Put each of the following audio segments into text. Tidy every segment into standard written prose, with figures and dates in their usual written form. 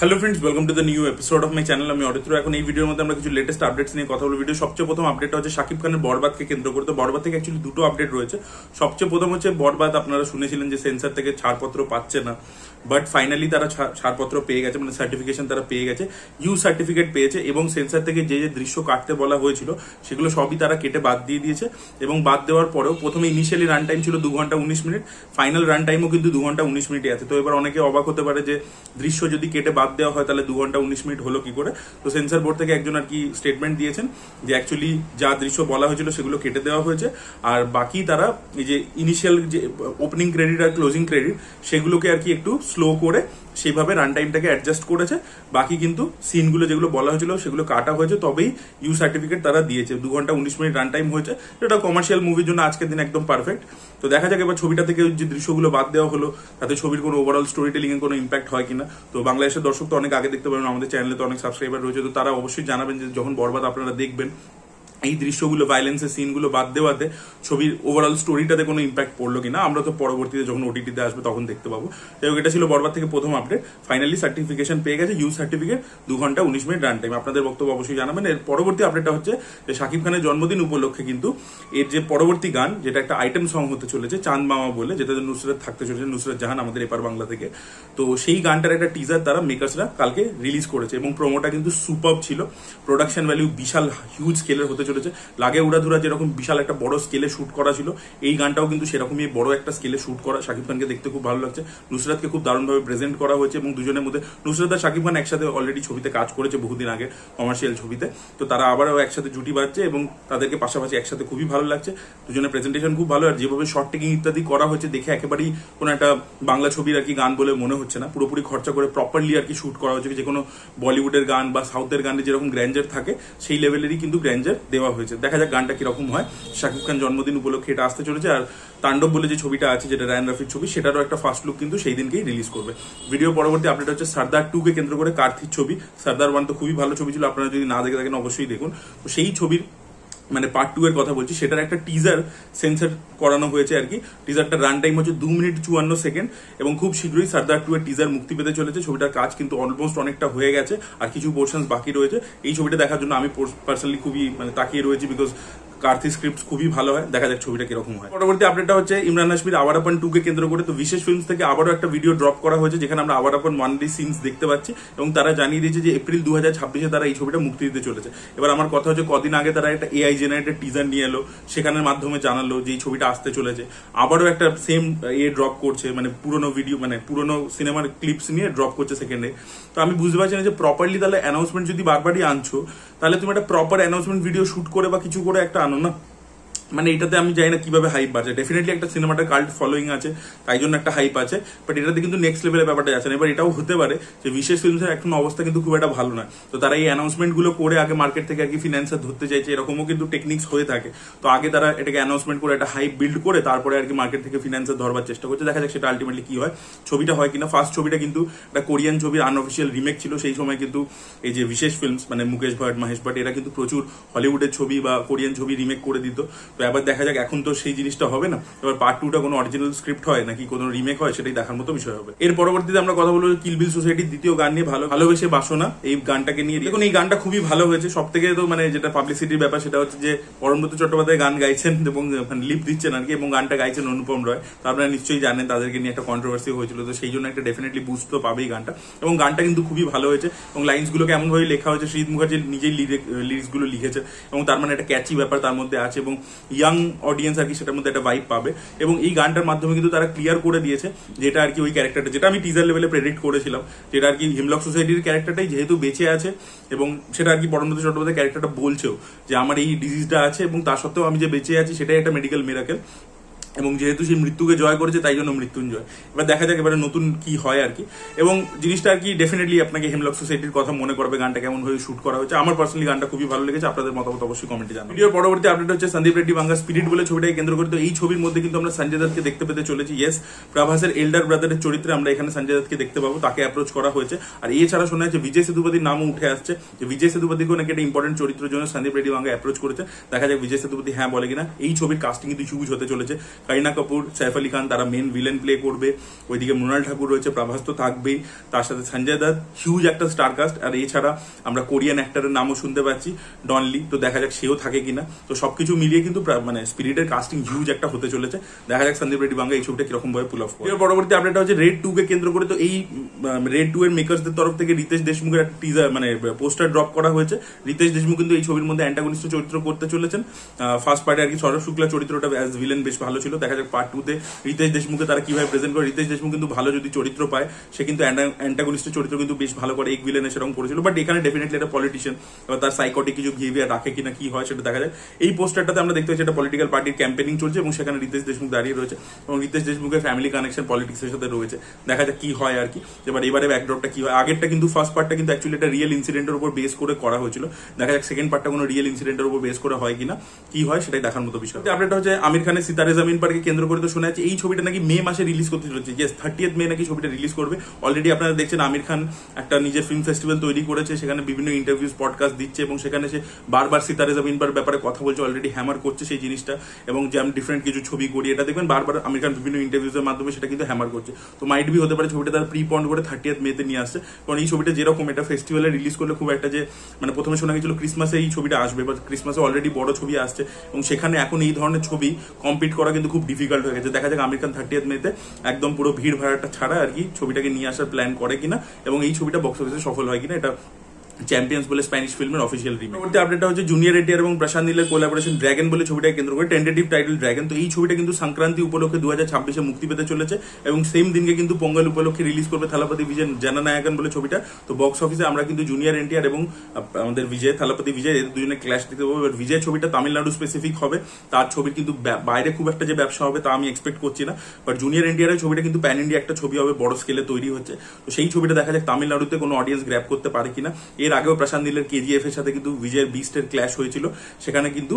Hello friends, welcome to the new episode of my channel. আমি অরিত্র। এখন এই ভিডিওর মধ্যে আমরা কিছু লেটেস্ট আপডেটস নিয়ে কথা বলবো। ভিডিও সবচেয়ে প্রথম আপডেটটা হচ্ছে শাকিব খানের বরবাদকে কেন্দ্র করে। তো বরবাদ থেকে অ্যাকচুয়ালি দুটো আপডেট রয়েছে। সবচেয়ে প্রথম হচ্ছে বরবাদ, আপনারা শুনেছিলেন যে সেন্সর থেকে ছাড়পত্র পাচ্ছে না, বাট ফাইনালি তারা ছাড়পত্র পেয়ে গেছে, মানে সার্টিফিকেশন তারা পেয়ে গেছে, ইউ সার্টিফিকেট পেয়েছে। এবং সেন্সর থেকে যে যে দৃশ্য কাটতে বলা হয়েছিল সেগুলো সবই তারা কেটে বাদ দিয়ে দিয়েছে। এবং বাদ দেওয়ার পরেও প্রথমে ইনিশিয়ালি রান টাইম ছিল 2 ঘন্টা 19 মিনিট, ফাইনাল রান টাইমও কিন্তু 2 ঘন্টা 19 মিনিটই আছে। তো এবার অনেকে অবাক হতে পারে যে দৃশ্য যদি কেটে বাদ দেওয়া হয় তাহলে 2 ঘন্টা 19 মিনিট হলো কি করে। তো সেন্সর বোর্ড থেকে একজন আর কি স্টেটমেন্ট দিয়েছেন যে অ্যাকচুয়ালি যা দৃশ্য বলা হয়েছিল সেগুলো কেটে দেওয়া হয়েছে, আর বাকি তারা এই যে ইনিশিয়াল যে ওপেনিং ক্রেডিট আর ক্লোজিং ক্রেডিট সেগুলোকে আর কি একটু স্লো করে সেইভাবে রান টাইমটাকে অ্যাডজাস্ট করেছে। বাকি কিন্তু সিনগুলো যেগুলো বলা হয়েছিল সেগুলো কাটা হয়েছে, তবেই ইউ সার্টিফিকেট তারা দিয়েছে। 2 ঘন্টা 19 মিনিট রান টাইম হয়েছে, যেটা কমার্শিয়াল মুভির জন্য আজকের দিন একদম পারফেক্ট। তো দেখা যাক এবার ছবিটা থেকে যে দৃশ্যগুলো বাদ দেওয়া হলো তাতে ছবির কোনো ওভারঅল স্টোরি টেলিং এর কোনো ইম্প্যাক্ট হয় কিনা। তো বাংলাদেশের দর্শক তো অনেক আগে দেখতে পাবেন, আমাদের চ্যানেলে তো অনেক সাবস্ক্রাইবার রয়েছে, তো তারা অবশ্যই জানাবেন যে যখন বরবাদ আপনারা দেখবেন এই দৃশ্যগুলো, ভাইলেন্সের সিনগুলো বাদ দেওয়াতে ছবির ওভারঅল স্টোরিটাতে কোনো ইম্প্যাক্ট পড়লো কিনা। আমরা তো পরবর্তীতে যখন ওটিটিতে আসবে তখন দেখতে পাবো। যাই হোক, এটা ছিল বরবাদ থেকে প্রথম আপডেট। ফাইনালি সার্টিফিকেশন পেয়ে গেছে, ইউ সার্টিফিকেট, 2 ঘন্টা 19 মিনিট রান টাইম। আপনাদের বক্তব্য অবশ্যই জানাবেন। এর পরবর্তী আপডেটটা হচ্ছে যে শাকিব খানের জন্মদিন উপলক্ষে কিন্তু এর যে পরবর্তী গান, যেটা একটা আইটেম সং হতে চলেছে চাঁদ মামা বলে, যেটাতে নুসরাত থাকতে চলেছে, নুসরাত জাহান আমাদের এপার বাংলা থেকে। তো সেই গানটার একটা টিজার তারা মেকার্সরা কালকে রিলিজ করেছে এবং প্রোমোটা কিন্তু সুপারব ছিল। প্রোডাকশন ভ্যালু বিশাল হিউজ স্কেলের হতে চলেছে। লাগে উড়াধুরা যেরকম বিশাল একটা বড় স্কেলে শুট করা ছিল, এই গানটাও কিন্তু সেরকমই বড় একটা স্কেলে শুট করা। শাকিব খানকে দেখতে খুব ভালো লাগছে, নুসরাতকে খুব দারুণভাবে প্রেজেন্ট করা হয়েছে এবং দুজনের মধ্যে নুসরাত আর শাকিব খান একসাথে অলরেডি ছবিতে কাজ করেছে বহুদিন আগে, কমার্শিয়াল ছবিতে। তো তারা আবারও একসাথে জুটি বাজছে এবং তাদেরকে পাশাপাশি একসাথে খুবই ভালো লাগছে। দুজনের প্রেজেন্টেশন খুব ভালো, আর যেভাবে শর্ট টেকিং ইত্যাদি করা হয়েছে দেখে একেবারেই কোনো একটা বাংলা ছবির আর কি গান বলে মনে হচ্ছে না। পুরোপুরি খরচা করে প্রপারলি আর কি শুট করা হয়েছে। যে কোনো বলিউডের গান বা সাউথের গানে যেরকম গ্র্যান্ডার থাকে সেই লেভেলেরই কিন্তু গ্র্যান্ডার দেওয়া হয়েছে। দেখা যাক গানটা কিরকম হয়। শাকিব খান জন্মদিন উপলক্ষে এটা আসতে চলেছে। আর তাণ্ডব বলে যে ছবিটা আছে, যেটা রায়ান রাফির ছবি, সেটারও একটা ফার্স্ট লুক কিন্তু সেই দিনকেই রিলিজ করবে। ভিডিও পরবর্তী আপডেট হচ্ছে সর্দার 2 কে কেন্দ্র করে কার্থির ছবি। সর্দার 1 তো খুবই ভালো ছবি ছিল, আপনারা যদি না দেখে থাকেন অবশ্যই দেখুন। তো সেই ছবির মানে পার্ট 2 এর কথা বলছি, সেটার একটা টিজার সেন্সর করানো হয়েছে আর কি। টিজারটার রান টাইম হচ্ছে 2 মিনিট 54 সেকেন্ড এবং খুব শীঘ্রই সর্দার 2 এর টিজার মুক্তি পেতে চলেছে। ছবিটার কাজ কিন্তু অলমোস্ট অনেকটা হয়ে গেছে, আর কিছু পোর্শনস বাকি রয়েছে। এই ছবিটা দেখার জন্য আমি পার্সোনালি খুবই তাকিয়ে রয়েছি, বিকজ কার্থি স্ক্রিপ্ট খুবই ভালো হয়। দেখা যাক ছবিটা কিরকম হয়। পরবর্তী আপডেটটা হচ্ছে ইমরান হাশমির আওয়ারাপন 2 কে কেন্দ্র করে তো বিশেষ ফিল্মস থেকে আবারও একটা ভিডিও ড্রপ করা হয়েছে, যেখানে আমরা আওয়ারাপন 1 সিনস দেখতে পাচ্ছি এবং তারা জানিয়ে দিয়েছে যে এপ্রিল 2026-এ তারা এই ছবিটা মুক্তি দিতে চলেছে। এবার আমার কথা হচ্ছে, কদিন আগে তারা একটা এআই জেনারেটেড টিজার নিয়ে এলো, সেখানের মাধ্যমে জানালো যে এই ছবিটা আসতে চলেছে। আবারও একটা সেম ড্রপ করছে, মানে পুরোনো ভিডিও, মানে পুরোনো সিনেমার ক্লিপস নিয়ে ড্রপ করছে সেকেন্ডে। তো আমি বুঝতে পারছি না যে প্রপারলি তাহলে অ্যানাউন্সমেন্ট যদি বারবারই আনছো, তাহলে তুমি একটা প্রপার অ্যানাউন্সমেন্ট ভিডিও শুট করে বা কিছু করে একটা আনো না। মানে এটাতে আমি জানি না কিভাবে হাইপ বাড়ছে। ডেফিনেটলি একটা সিনেমাটার কাল্ট ফলোইং আছে, তাই জন্য একটা হাইপ আছে, বাট এটাতে কিন্তু নেক্সট লেভেলের ব্যাপারটা যাচ্ছে না। এবার এটাও হতে পারে যে বিশেষ ফিল্মসের এখন অবস্থা কিন্তু খুব একটা ভালো নয়, তো তারা এই অ্যানাউন্সমেন্ট গুলো করে আগে মার্কেট থেকে আর কি ফিনান্সার ধরতে চাইছে, এরকমও কিন্তু টেকনিক্স হয়ে থাকে। তো আগে তারা এটাকে অ্যানাউন্সমেন্ট করে একটা হাইপ বিল্ড করে তারপরে আর কি মার্কেট থেকে ফিনান্সার ধরবার চেষ্টা করছে। দেখা যাক সেটা আলটিমেটলি কি হয়, ছবিটা হয় কিনা। ফার্স্ট ছবিটা কিন্তু একটা কোরিয়ান ছবির আনঅফিসিয়াল রিমেক ছিল। সেই সময় কিন্তু এই যে বিশেষ ফিল্মস, মানে মুকেশ ভাট, মহেশ ভাট, এরা কিন্তু প্রচুর হলিউডের ছবি বা কোরিয়ান ছবি রিমেক করে দিত। তো এবার দেখা যাক এখন তো সেই জিনিসটা হবে না। এবার পার্ট 2টা কোনো অরিজিনাল স্ক্রিপ্ট হয় নাকি কোনো রিমেক হয়, সেটাই দেখার মতো বিষয় হবে। এর পরবর্তীতে আমরা কথা বলবো কিল বিল সোসাইটির দ্বিতীয় গান নিয়ে, ভালোবেসে বাসনা, এই গানটাকে নিয়ে। দেখুন এই গানটা খুবই ভালো হয়েছে। সব থেকে তো মানে যেটা পাবলিসিটির ব্যাপার সেটা হচ্ছে যে অরুণব্রত চট্টোপাধ্যায় গান গাইছেন এবং লিপ দিচ্ছেন আর কি, এবং গানটা গাইছেন অনুপম রয়। তো আপনারা নিশ্চয়ই জানেন তাদেরকে নিয়ে একটা কন্ট্রোভার্সি হয়েছিল, তো সেই জন্য একটা ডেফিনেটলি বুস্ট তো পাবেই গানটা। এবং গানটা কিন্তু খুবই ভালো হয়েছে এবং লাইন্স গুলোকে এমন ভাবে লেখা হয়েছে, শহীদ মুখার্জি নিজেই লিরিক্স গুলো লিখেছে এবং তার মানে একটা ক্যাচি ব্যাপার তার মধ্যে আছে এবং ইয়াং অডিয়েন্স আর কি সেটার মধ্যে একটা ভাইব পাবে। এবং এই গানটার মাধ্যমে কিন্তু তারা ক্লিয়ার করে দিয়েছে যেটা আর কি ওই ক্যারেক্টারটা, যেটা আমি টিজার লেভেলে প্রেডিক্ট করেছিলাম, যেটা আর কি হিমলক সোসাইটির ক্যারেক্টারটাই যেহেতু বেঁচে আছে এবং সেটা আর কি অরুণব্রত চট্টোপাধ্যায় ক্যারেক্টারটা বলছেও যে আমার এই ডিজিজটা আছে এবং তার সত্ত্বেও আমি যে বেঁচে আছি সেটাই একটা মেডিকেল মিরাকেল, এবং যেহেতু সেই মৃত্যুকে জয় করেছে তাই জন্য মৃত্যুঞ্জয়। এবার দেখা যাক এবারে নতুন কি হয় আর কি। এবং জিনিসটা আর কি ডেফিনেটলি আপনাকে হেমলক সোসাইটির কথা মনে করবে, গানটা কেমন ভাবে শুট করা হয়েছে। আমার পার্সোনালি গানটা খুবই ভালো লেগেছে, আপনাদের মতামত অবশ্যই কমেন্টে জানাবেন। ভিডিওর পরবর্তী আপডেট হচ্ছে সন্দীপ রেড্ডি বাঙ্গা স্পিরিট বলে ছবিটাকে কেন্দ্র করে। তো এই ছবির মধ্যে কিন্তু আমরা সঞ্জয় দত্তকে দেখতে পেতে চলেছি। ইয়েস, প্রভাসের এল্ডার ব্রাদারের চরিত্রে আমরা এখানে সঞ্জয় দত্তকে দেখতে পাবো, তাকে অ্যাপ্রোচ করা হয়েছে। আর এছাড়া শোনা যাচ্ছে বিজয় সেতুপতির নামও উঠে আসছে, যে বিজয় সেতুপতিকেও নাকি একটা ইম্পর্টেন্ট চরিত্রের জন্য সন্দীপ রেড্ডি বাঙ্গা অ্যাপ্রোচ করেছে। দেখা যাক বিজয় সেতুপতি হ্যাঁ বলে কিনা। এই ছবির কাস্টিং কিন্তু হিউজ হতে চলেছে, কারিনা কাপুর, সাইফ আলী খান তারা মেন ভিলেন প্লে করবে। ওইদিকে মৃণাল ঠাকুর রয়েছে, প্রভাস তো থাকবেই, তার সাথে সঞ্জয় দত্ত, হিউজ একটা স্টার কাস্ট। আর এছাড়া আমরা কোরিয়ান অ্যাক্টরের নামও শুনতে পাচ্ছি, ডন লি, তো দেখা যাক সেও থাকে কিনা। তো সবকিছু মিলিয়ে কিন্তু মানে স্পিরিটের কাস্টিং হিউজ একটা হতে চলেছে। দেখা যাক সন্দীপ রেড্ডি বাঙ্গা এই ছবিটা কিরকম ভাবে পুল অফ করে। পরবর্তী আপডেট হচ্ছে রেড 2 কে কেন্দ্র করে। তো এই রেড 2 এর মেকার্সদের তরফ থেকে রিতেশ দেশমুখের একটা টিজার মানে পোস্টার ড্রপ করা হয়েছে। রিতেশ দেশমুখ কিন্তু এই ছবির মধ্যে অ্যান্টাগনিস্ট চরিত্র করতে চলেছেন। ফার্স্ট পার্টে আর কি সৌরভ শুক্লা চরিত্রটা অ্যাজ ভিলেন বেশ ভালো ছিল। দেখা যাক পার্ট 2 তে রিতেশ দেশমুখকে তারা কিভাবে প্রেজেন্ট করে। রিতেশ দেশমুখ কিন্তু ভালো যদি চরিত্র পায়, সে কিন্তু অ্যান্টাগনিস্ট চরিত্র কিন্তু বেশ ভালো করে, এক ভিলেনে সেরকম করেছিল। বাট এখানে ডেফিনেটলি একটা পলিটিশিয়ান, এবার তার সাইকোটিক কিছু বিহেভিয়ার রাখে কিনা কি হয় সেটা দেখা যায়। এই পোস্টারটাতে আমরা দেখতে পাচ্ছি একটা পলিটিক্যাল পার্টির ক্যাম্পেনিং চলছে এবং সেখানে রিতেশ দেশমুখ দাঁড়িয়ে রয়েছে এবং রিতেশ দেশমুখের ফ্যামিলি কানেকশন পলিটিক্সের সাথে রয়েছে। দেখা যাক কি হয় আর কি। এবারে ব্যাকড্রপটা কি হয়। আগেরটা কিন্তু ফার্স্ট পার্টটা কিন্তু অ্যাকচুয়ালি একটা রিয়েল ইনসিডেন্টের উপর বেস করে করা হয়েছিল। দেখা যাক সেকেন্ড পার্টটা কোনো রিয়েল ইনসিডেন্টের উপর বেস করে হয় কিনা, কি হয় সেটাই দেখার মতো বিষয়। আপডেট হচ্ছে আমির খানের সিতারে জামিন পারকে কেন্দ্র করে তো শোনা যাচ্ছে এই ছবিটা নাকি মে মাসে রিলিজ করতে চলেছে। 30th মে নাকি ছবিটা রিলিজ করবে। অলরেডি আপনারা দেখছেন আমির খান একটা নিজের ফিল্ম ফেস্টিভ্যাল তৈরি করেছে, সেখানে বিভিন্ন ইন্টারভিউজ পডকাস্ট দিচ্ছে এবং সেখানে সে বারবার সিতারে জামিন পার ব্যাপারে কথা বলছে, অলরেডি হ্যামার করছে সেই জিনিসটা। এবং যে আমি ডিফারেন্ট কিছু ছবি করি এটা দেখবেন বারবার আমির খান বিভিন্ন ইন্টারভিউজের মাধ্যমে সেটা কিন্তু হ্যামার করছে। তো মাইট বি হতে পারে ছবিটা তার প্রি পন্ড করে 30th মে তে নিয়ে আসছে। কারণ এই ছবিটা যেরকম এটা ফেস্টিভ্যালে রিলিজ করলে খুব একটা যে মানে প্রথমে শোনা গেছিল ক্রিসমাসে এই ছবিটা আসবে, বা ক্রিসমাসে অলরেডি বড় ছবি আসছে এবং সেখানে এখন এই ধরনের ছবি কম্পিট করা কিন্তু খুব ডিফিকাল্ট হয়ে গেছে। দেখা যাক আমির খান 30th মে তে একদম পুরো ভিড় ভাড়াটা ছাড়া আর কি ছবিটাকে নিয়ে আসার প্ল্যান করে কিনা এবং এই ছবিটা বক্স অফিসে সফল হয় কিনা। এটা চ্যাম্পিয়ন্স বলে স্প্যানিশ ফিল্মের অফিসিয়াল রিমেক। পরবর্তী আপডেটটা হচ্ছে জুনিয়র এনটিআর এবং প্রশান্ত নীলের কোলাবোরেশন ড্রাগন বলে ছবিটাকে কেন্দ্র করে, টেন্টেটিভ টাইটেল ড্রাগন। তো এই ছবিটা কিন্তু সংক্রান্তি উপলক্ষে 2026-এ মুক্তি পেতে চলেছে এবং সেম দিনকে কিন্তু পোঙ্গল উপলক্ষে রিলিজ করবে থালাপতি বিজয় জননায়কন বলে ছবিটা। তো বক্স অফিসে আমরা কিন্তু জুনিয়র এনটিআর এবং আমাদের বিজয় থালাপতি বিজয় এদের দুজনে ক্ল্যাশ দেখতে পাবো। এবার বিজয় ছবিটা তামিলনাড়ু স্পেসিফিক হবে, তার ছবির কিন্তু বাইরে খুব একটা যে ব্যবসা হবে তা আমি এক্সপেক্ট করছি না। বাট জুনিয়র এনটিআর এর ছবিটা কিন্তু প্যান ইন্ডিয়া একটা ছবি হবে, বড় স্কেলে তৈরি হচ্ছে। তো সেই ছবিটা দেখা যাক তামিলনাড়ুতে কোনো অডিয়েন্স গ্র্যাব করতে পারে কিনা। এর আগেও প্রশান্ত নীলের কেজিএফ এর সাথে কিন্তু বিজয়ের বিস্টের ক্ল্যাশ হয়েছিল, সেখানে কিন্তু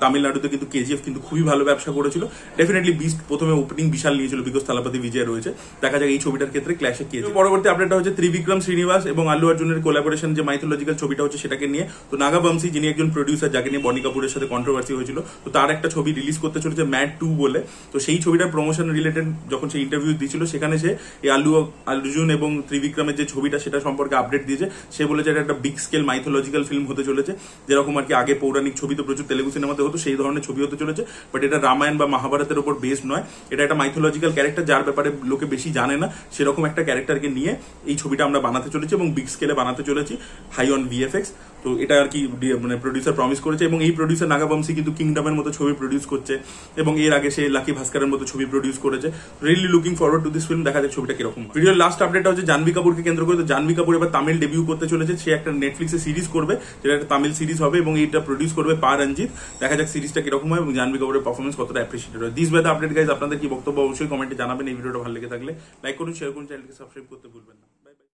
তামিলনাড়ুতে কিন্তু কেজিএফ কিন্তু খুবই ভালো ব্যবসা করেছিল। ডেফিনেটলি বিস্ট প্রথমে ওপেনিং বিশাল নিয়েছিল বিকজ থালাপতি বিজয় রয়েছে। দেখা যাক এই ছবিটার ক্ষেত্রে ক্ল্যাশে কে। পরবর্তী আপডেটটা হচ্ছে ত্রিবিক্রম শ্রীনিবাস এবং আল্লু অর্জুনের কোলাবোরেশন যে মাইথোলজিক্যাল ছবিটা হচ্ছে সেটাকে নিয়ে। তো নাগা বংশী যিনি একজন প্রডিউসার, যাকে নিয়ে বনি কাপুরের সাথে কন্ট্রোভার্সি হয়েছিল, তো তার একটা ছবি রিলিজ করতে চলেছে ম্যাড 2 বলে। তো সেই ছবিটার প্রমোশন রিলেটেড যখন সে ইন্টারভিউ দিয়েছিল সেখানে সে এই আল্লু অর্জুন এবং ত্রিবিক্রমের যে ছবিটা সেটা সম্পর্কে আপডেট দিয়েছে। সে বলেছে এটা একটা বিগ স্কেল মাইথোলজিক্যাল ফিল্ম হতে চলেছে, যেরকম আর কি আগে পৌরাণিক ছবি তো প্রচুর তেলেগু সিনেমাতে হতো, সেই ধরনের ছবি হতে চলেছে। বাট এটা রামায়ণ বা মহাভারতের উপর বেস নয়, এটা একটা মাইথোলজিক্যাল ক্যারেক্টার যার ব্যাপারে লোকে বেশি জানে না, সেরকম একটা ক্যারেক্টারকে নিয়ে এই ছবিটা আমরা বানাতে চলেছি এবং বিগ স্কেলে বানাতে চলেছি, হাই অন ভিএফএক্স। তো এটা আর কি মানে প্রডিউসার প্রমিস করেছে এবং এই প্রডিউসার নাগাবংশী কিন্তু কিংডমের মতো ছবি প্রডিউস করছে এবং এর আগে সে লাকি ভাস্করের মতো ছবি প্রডিউস করেছে। Really looking forward to this film. দেখা যাক ছবিটা কিরকম। ভিডিওর লাস্ট আপডেটটা হচ্ছে জাহ্নবী কাপুরকে কেন্দ্র করে। তো জাহ্নবী কাপুর এবার তামিল ডেবিউ করতে চলেছে, সে একটা নেটফ্লিক্সে সিরিজ করবে যেটা একটা তামিল সিরিজ হবে এবং এটা প্রডিউস করবে পা রঞ্জিত। দেখা যাক সিরিজটা কিরকম হয় এবং জাহ্নবী কাপুরের পারফরমেন্স কতটা অ্যাপ্রিসিয়েটেড হয়। This way the update guys. আপনাদের কি বক্তব্য অবশ্যই কমেন্টে জানাবেন। এই ভিডিওটা ভালো লেগে থাকলে লাইক করুন, শেয়ার করুন, চ্যানেলকে সাবস্ক্রাইব করতে ভুলবেন না।